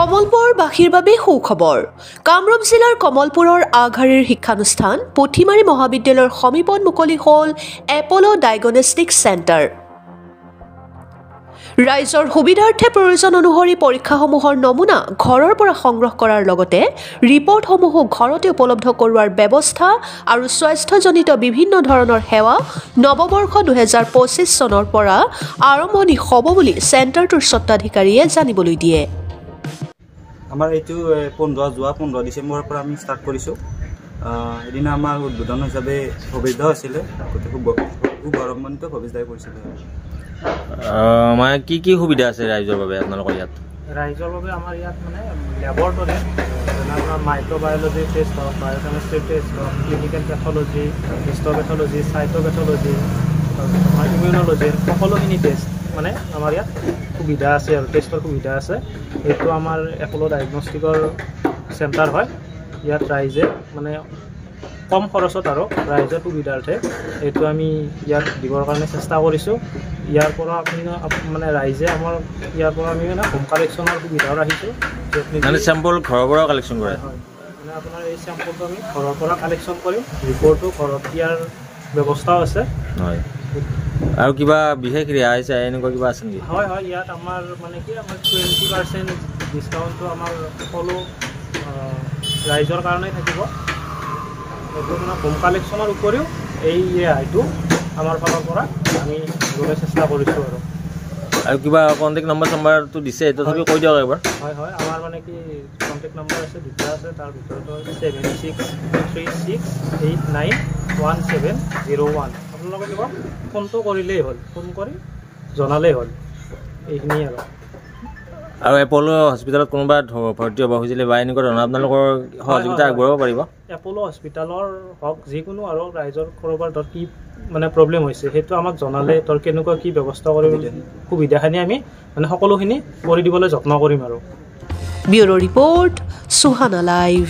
কমলপুৰবাসীৰ বাবে সুখবৰ। কামৰূপ জিলাৰ কমলপুৰৰ আগশাৰীৰ শিক্ষানুষ্ঠান পুথিমাৰী মহাবিদ্যালয়ৰ সমীপত মুকলি হ'ল এপল' ডায়েগনষ্টিক চেণ্টাৰ। ৰাইজৰ সুবিধাৰ্থে প্ৰয়োজন অনুসৰি পৰীক্ষাসমূহৰ নমুনা ঘৰৰ পৰা সংগ্ৰহ কৰাৰ লগতে ৰিপৰ্টসমূহো ঘৰতে উপলব্ধ কৰোৱাৰ ব্যৱস্থা আৰু স্বাস্থ্যজনিত বিভিন্ন ধৰণৰ সেৱা নৱবৰ্ষ 2025 চনৰ পৰা আৰম্ভণি হ'ব বুলি চেণ্টাৰটোৰ স্বত্বাধিকাৰীয়ে জানিবলৈ দিয়ে। আমাৰ এইটো 15 ডিচেম্বৰৰ পৰা আমি ষ্টাৰ্ট কৰিছোঁ। এদিনা আমাৰ উদ্বোধন হিচাপে ভৱেশ দা আছিলে, খুব গৌৰৱান্বিত ভৱেশ দাই কৰিছিলে। মানে কি সুবিধা আছে ৰাইজৰ বাবে আপোনালোকৰ ইয়াত? ৰাইজৰ বাবে আমাৰ ইয়াত মানে লেবৰেটৰী যেনে আপোনাৰ মাইক্ৰ'বায়'লজি টেষ্ট হওক, বায়'কেমিষ্ট্ৰি টেষ্ট হওক, ক্লিনিকেল পেথলজি, হিষ্ট'পেথলজি, চাইটোপেথলজি, ইমিউনলজি, সকলোখিনি টেষ্ট মানে আমাৰ ইয়াত সুবিধা আছে আৰু টেষ্টৰ সুবিধা আছে। এইটো আমাৰ এপল' ডায়েগনষ্টিকৰ চেণ্টাৰ হয়। ইয়াত ৰাইজে মানে কম খৰচত আৰু ৰাইজৰ সুবিধাৰ্থে এইটো আমি ইয়াত দিবৰ কাৰণে চেষ্টা কৰিছোঁ। ইয়াৰ পৰা আপুনি মানে ৰাইজে আমাৰ ইয়াৰ পৰা আমি মানে হোম কালেকশ্যনৰ সুবিধাও ৰাখিছোঁ। মানে চেম্পল ঘৰৰ পৰা কালেকশ্যন কৰে? হয়, মানে আপোনাৰ এই চেম্পলটো আমি ঘৰৰ পৰা কালেকশ্যন কৰিম, ৰিপৰ্টটো ঘৰত দিয়াৰ ব্যৱস্থাও আছে। হয়, আৰু কিবা বিশেষ ৰেহাই এনেকুৱা কিবা আছে নেকি? হয়, ইয়াত আমাৰ মানে কি আমাৰ 20% ডিছকাউণ্টটো আমাৰ সকলো ৰাইজৰ কাৰণেই থাকিব। এইটো মানে হোম কালেকশ্যনৰ উপৰিও এই ৰেহাইটো আমাৰ ফালৰ পৰা আমি দিবলৈ চেষ্টা কৰিছোঁ আৰু কিবা কণ্টেক্ট নম্বৰটো দিছে, তথাপিও কৈ দিয়ক এবাৰ। হয়, আমাৰ মানে কি কণ্টেক্ট নম্বৰ আছে, দুটা আছে। তাৰ ভিতৰত 7636891701। আপোনালোকে কিবা ফোনটো কৰিলেই হ'ল, ফোন কৰি জনালেই হ'ল। এইখিনিয়ে আৰু এপল' হস্পিটেলত কোনোবা ভৰ্তি হ'ব খুজিলে বা এনেকুৱা ধৰণৰ আপোনালোকৰ সহযোগিতা আগবঢ়াব পাৰিব? এপল' হস্পিটেলৰ হওক যিকোনো আৰু ৰাইজৰ ক'ৰবাৰ ধৰ কি মানে প্ৰব্লেম হৈছে সেইটো আমাক জনালে ধৰ কেনেকুৱা কি ব্যৱস্থা কৰিব সুবিধাখিনি আমি মানে সকলোখিনি কৰি দিবলৈ যত্ন কৰিম আৰু। Bureau' report, Suhana live.